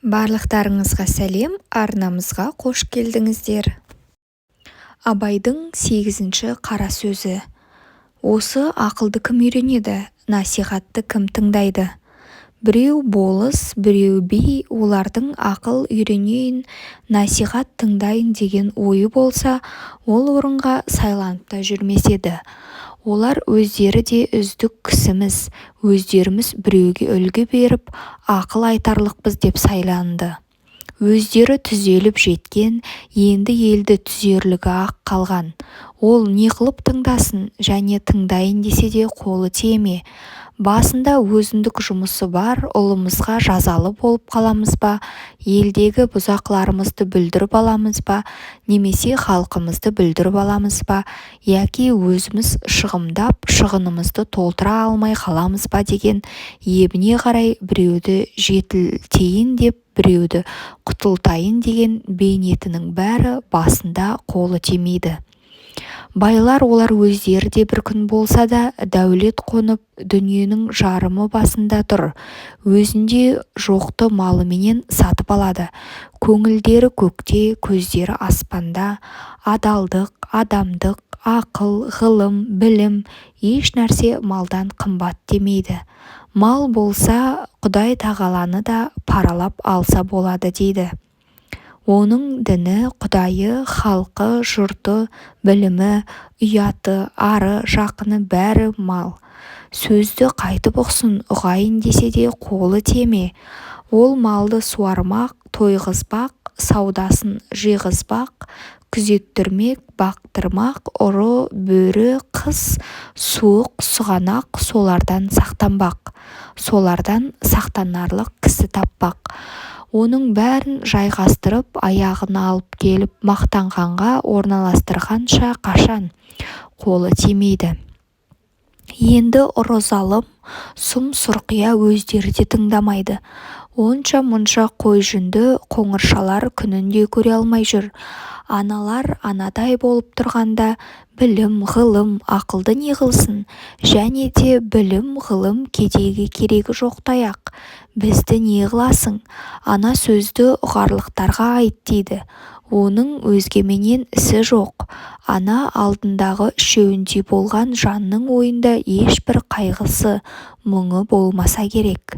Барлықтарыңызға сәлем, арнамызға қош келдіңіздер. Абайдың 8-ші қара сөзі. Осы ақылды кім үйренеді, насихатты кім тыңдайды? Біреу болыс, біреу би, олардың ақыл үйренейін, насихат тыңдайын деген ойы болса, ол орынға сайланып та жүрмес еді. Олар өздері де үздік кісіміз, өздеріміз біреуге үлгі беріп, ақыл айтарлықпыз деп сайланды. Өздері түзеліп жеткен, енді елді түзерлігі ақ қалған. Ол не қылып тыңдасын, және тыңдайын десе де қолы тиеме. Басында өзіндік жұмысы бар ұлымызға жазалы болып қаламыз ба, елдегі бұзақыларымызды бүлдіріп аламыз ба, немесе халқымызды бүлдіріп аламыз ба, яки өзіміз шығымдап шығынымызды толтыра алмай қаламыз ба деген ебіне қарай біреуді жетілтейін деп, біреуді құтылтайын деген бейнетінің бәрі басында қолы тимейді. Байлар олар өздері де бір күн болса да дәулет қонып, дүниенің жарымы басында тұр. Өзінде жоқты малыменен сатып алады. Көңілдері көкте, көздері аспанда. Адалдық, адамдық, ақыл, ғылым, білім, еш нәрсе малдан қымбат демейді. Мал болса, Құдай тағаланы да паралап алса болады дейді. Оның діні, Құдайы, халқы, жұрты, білімі, ұяты, ары, жақыны бәрі мал. Сөзді қайтып ұқсын, ұғайын десе де қолы тиеме. Ол малды суармақ, тойғызбақ, саудасын жиғызбақ, күзеттірмек, бақтырмақ, ұры, бөрі, қыс, суық, сұғанақ солардан сақтанбақ. Солардан сақтанарлық кісі таппақ. Оның бәрін жайғастырып, аяғын алып келіп мақтанғанға орналастырғанша қашан қолы тимейді. Енді ұры залым, сұм сұрқия өздері де тыңдамайды. Онша-мұнша қой жүнді қоңыршалар күнінде көре алмай жүр. Аналар анадай болып тұрғанда білім, ғылым, ақылды не қылсын? Және де білім, ғылым кедейге керегі жоқтай-ақ. Бізді не қыласың? Ана сөзді ұғарлықтарға айт дейді. Оның өзгеменен ісі жоқ. Ана алдындағы үшеуіндей болған жанның ойында ешбір қайғысы, мұңы болмаса керек.